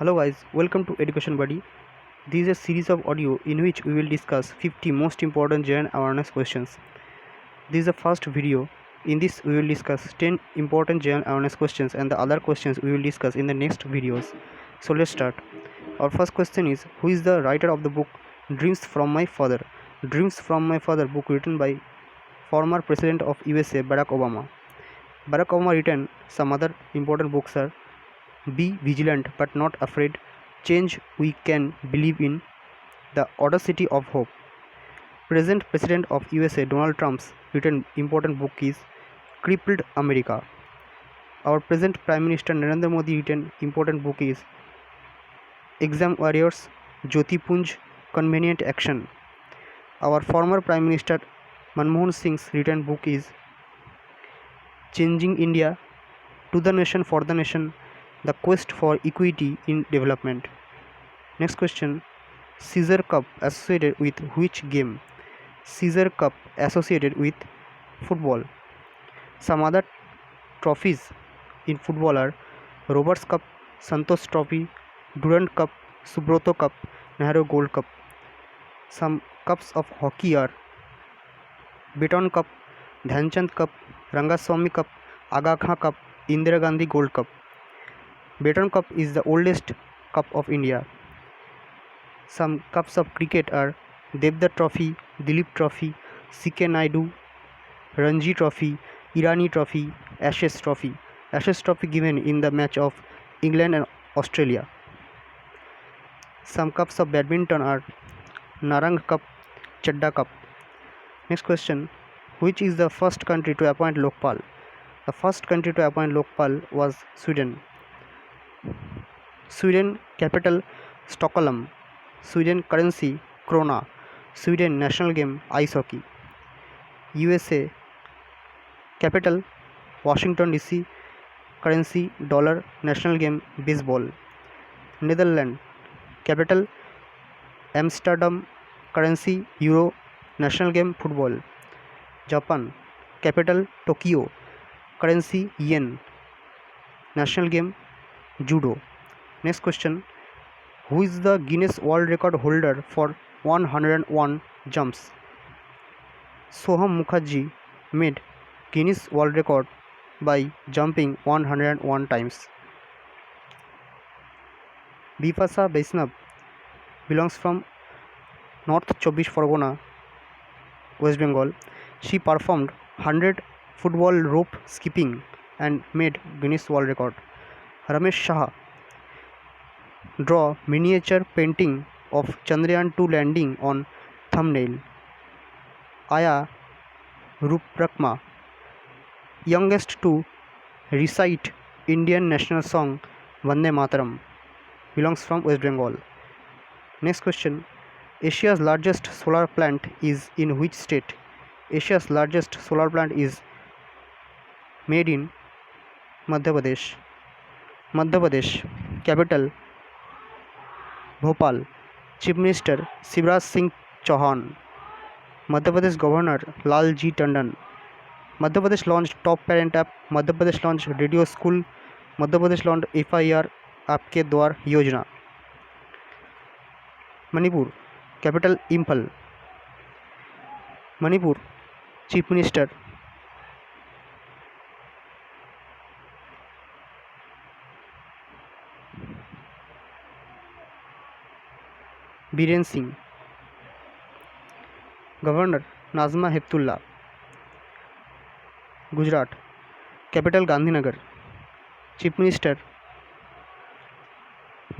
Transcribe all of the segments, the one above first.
Hello guys, welcome to Education Buddy. This is a series of audio in which we will discuss 50 most important general awareness questions. This is the first video. In this we will discuss 10 important general awareness questions and the other questions we will discuss in the next videos. So let's start. Our first question is, who is the writer of the book Dreams from My Father? Dreams from My Father book written by former President of USA Barack Obama. Barack Obama written some other important books are Be Vigilant but Not Afraid, Change We Can Believe in, The Audacity of Hope. Present President of USA Donald Trump's written important book is Crippled America. Our present Prime Minister Narendra Modi written important book is Exam Warriors, Jyoti Punj, Convenient Action. Our former Prime Minister Manmohan Singh's written book is Changing India, To the Nation for the Nation, The Quest for Equity in Development. Next question. Caesar Cup associated with which game? Caesar Cup associated with football. Some other trophies in football are Roberts Cup, Santosh Trophy, Durand Cup, Subroto Cup, Nehru Gold Cup. Some cups of hockey are Beaton Cup, Dhyanchand Cup, Rangaswamy Cup, Aga Khan Cup, Indira Gandhi Gold Cup. Beaton Cup is the oldest cup of India. Some cups of cricket are Devdutt Trophy, Dilip Trophy, C.K. Naidu, Ranji Trophy, Irani Trophy, Ashes Trophy. Ashes Trophy given in the match of England and Australia. Some cups of badminton are Narang Cup, Chadda Cup. Next question. Which is the first country to appoint Lokpal? The first country to appoint Lokpal was Sweden. Sweden capital Stockholm. Sweden currency krona. Sweden national game ice hockey. USA capital Washington DC. Currency dollar. National game baseball. Netherlands capital Amsterdam. Currency euro. National game football. Japan capital Tokyo. Currency yen. National game judo. Next question. Who is the Guinness World Record holder for 101 jumps? Soham Mukherjee made Guinness World Record by jumping 101 times. Bipasa Vaishnav belongs from North Chobbish Pargona, West Bengal. She performed 100 football rope skipping and made Guinness World Record. Ramesh Shah draw miniature painting of Chandrayaan 2 landing on thumbnail. Aya Ruprakma, youngest to recite Indian national song Vande Mataram, belongs from West Bengal. Next question. Asia's largest solar plant is in which state? Asia's largest solar plant is made in Madhya Pradesh. Madhya Pradesh capital Bhopal. Chief Minister Shivraj Singh Chauhan. Madhya Pradesh Governor Lal G Tandon. Madhya Pradesh launched Top Parent app. Madhya Pradesh launched Radio School. Madhya Pradesh launched FIR Aapke Dwar Yojana. Manipur capital Imphal. Manipur Chief Minister Biren Singh. Governor Nazma Heptullah. Gujarat capital Gandhinagar. Chief Minister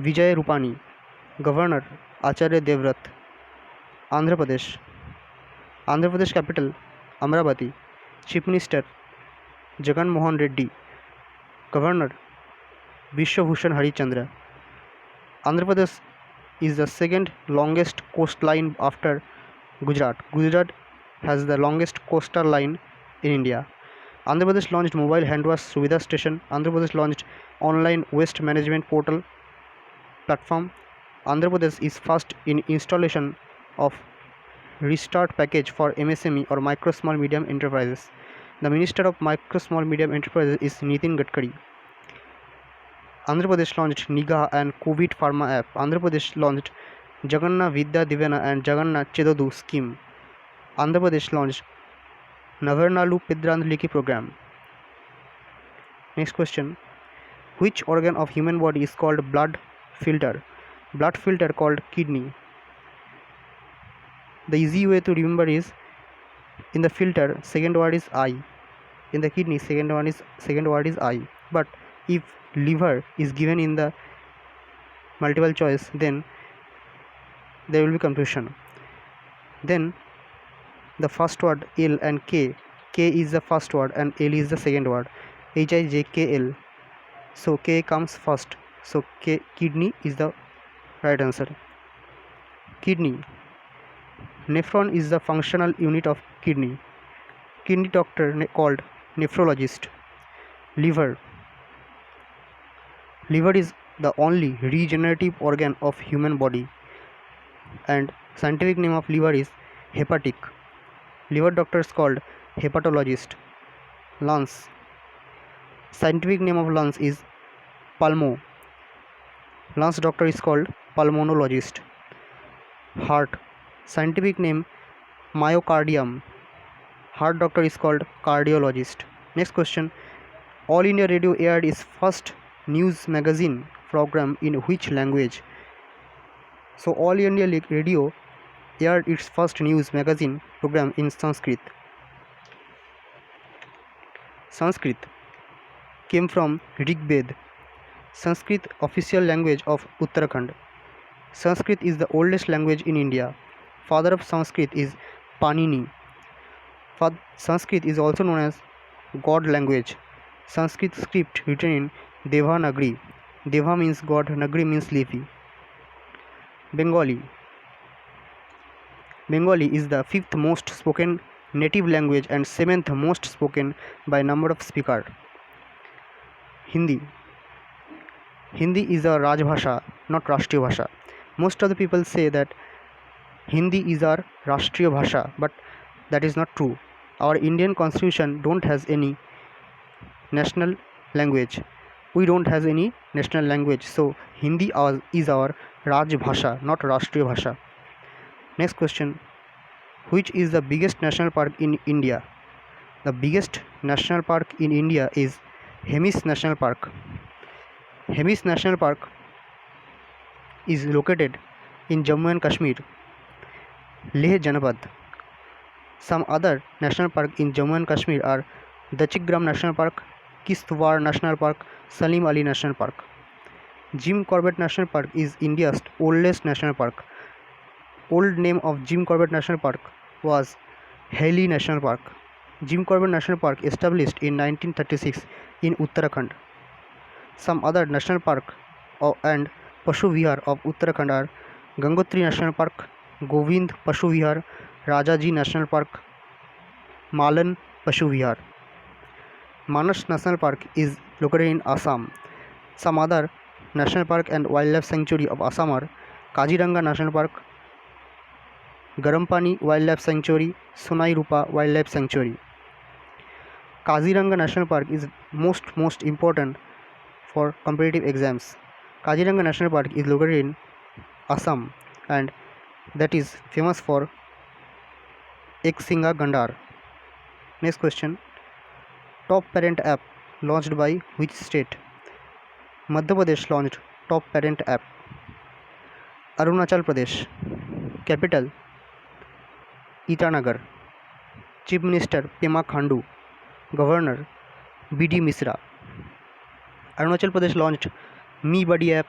Vijay Rupani. Governor Acharya Devvrat. Andhra Pradesh. Andhra Pradesh capital Amravati. Chief Minister Jagan Mohan Reddy. Governor Vishwabhushan Harichandra. Andhra Pradesh is the second longest coastline after Gujarat. Gujarat has the longest coastal line in India. Andhra Pradesh launched mobile hand wash Suvidha station. Andhra Pradesh launched online waste management portal platform. Andhra Pradesh is first in installation of restart package for MSME or micro small medium enterprises. The Minister of Micro Small Medium Enterprises is Nitin Gadkari. Andhra Pradesh launched Niga and COVID Pharma app. Andhra Pradesh launched Jagannath Vidya Divena and Jagannath Chedodu scheme. Andhra Pradesh launched Navarnalu Pidrandliki program. Next question. Which organ of human body is called blood filter? Blood filter called kidney. The easy way to remember is, in the filter second word is eye, in the kidney second word is eye. But if liver is given in the multiple choice, then there will be confusion. Then the first word L and K is the first word and L is the second word. HIJKL. So K comes first. So kidney is the right answer. Kidney. Nephron is the functional unit of kidney. Kidney doctor called nephrologist. Liver. Liver is the only regenerative organ of human body, and scientific name of liver is hepatic. Liver doctor is called hepatologist. Lungs. Scientific name of lungs is pulmo. Lungs doctor is called pulmonologist. Heart. Scientific name myocardium. Heart doctor is called cardiologist. Next question. All India Radio aired its first news magazine program in which language? So All India Radio aired its first news magazine program in Sanskrit. Sanskrit came from Rig Veda. Sanskrit official language of Uttarakhand. Sanskrit is the oldest language in India. Father of Sanskrit is Panini. Sanskrit is also known as God language. Sanskrit script written in Devanagari. Deva means God, Nagari means leafy. Bengali. Bengali is the fifth most spoken native language and seventh most spoken by number of speakers. Hindi. Hindi is our Rajbhasha, not Rashtriya Bhasha. Most of the people say that Hindi is our Rashtriya Bhasha, but that is not true. Our Indian constitution don't has any national language. We don't have any national language, so Hindi is our Raj Bhasha, not Rashtriya Bhasha. Next question. Which is the biggest national park in India? The biggest national park in India is Hemis National Park. Hemis National Park is located in Jammu and Kashmir, Leh Janapad. Some other national parks in Jammu and Kashmir are Dachigram National Park, Kishtwar National Park, Salim Ali National Park. Jim Corbett National Park is India's oldest national park. Old name of Jim Corbett National Park was Haley National Park. Jim Corbett National Park established in 1936 in Uttarakhand. Some other national park and Pashu Vihar of Uttarakhand are Gangotri National Park, Govind Pashu Vihar, Rajaji National Park, Malan Pashu Vihar. Manas National Park is located in Assam. Some other national park and wildlife sanctuary of Assam are Kaziranga National Park, Garampani Wildlife Sanctuary, Sonai Rupa Wildlife Sanctuary. Kaziranga National Park is most important for competitive exams. Kaziranga National Park is located in Assam and that is famous for Eksinga Gandar. Next question. Top Parent app launched by which state? Madhya Pradesh launched Top Parent app. Arunachal Pradesh. Capital Itanagar. Chief Minister Pema Khandu. Governor B.D. Misra. Arunachal Pradesh launched Me Buddy app.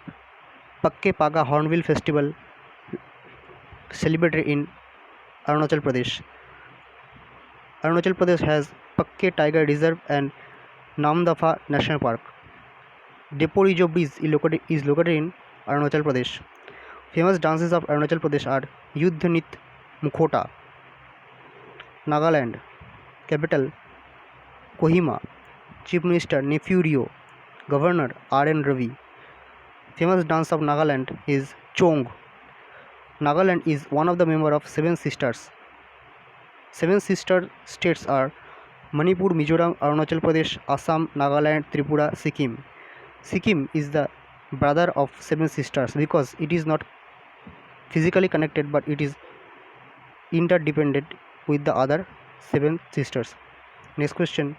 Pakke Paga Hornbill Festival celebrated in Arunachal Pradesh. Arunachal Pradesh has Pakke Tiger Reserve and Namdapha National Park. Deporijo Bridge is located in Arunachal Pradesh. Famous dances of Arunachal Pradesh are Yuddh Nit Mukhota. Nagaland. Capital Kohima. Chief Minister Nephew Rio. Governor R.N. Ravi. Famous dance of Nagaland is Chong. Nagaland is one of the members of Seven Sisters. Seven sister states are Manipur, Mizoram, Arunachal Pradesh, Assam, Nagaland, Tripura, Sikkim. Sikkim is the brother of seven sisters because it is not physically connected but it is interdependent with the other seven sisters. Next question.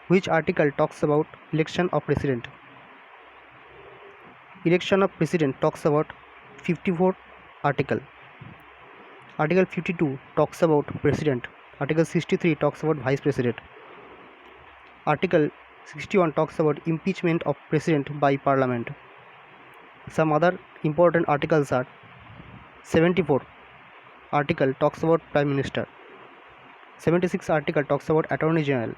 Which article talks about election of president? Election of president talks about 54 article. Article 52 talks about president. Article 63 talks about vice president. Article 61 talks about impeachment of president by parliament. Some other important articles are 74 article talks about prime minister. 76 article talks about attorney general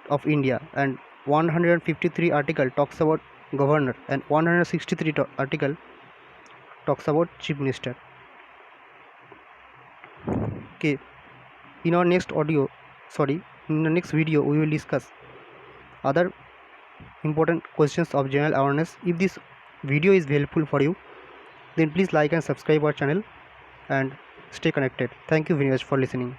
of India, and 153 article talks about governor, and 163 article talks about chief minister. Okay, in our next in the next video we will discuss other important questions of general awareness. If this video is helpful for you, then please like and subscribe our channel and stay connected. Thank you very much for listening.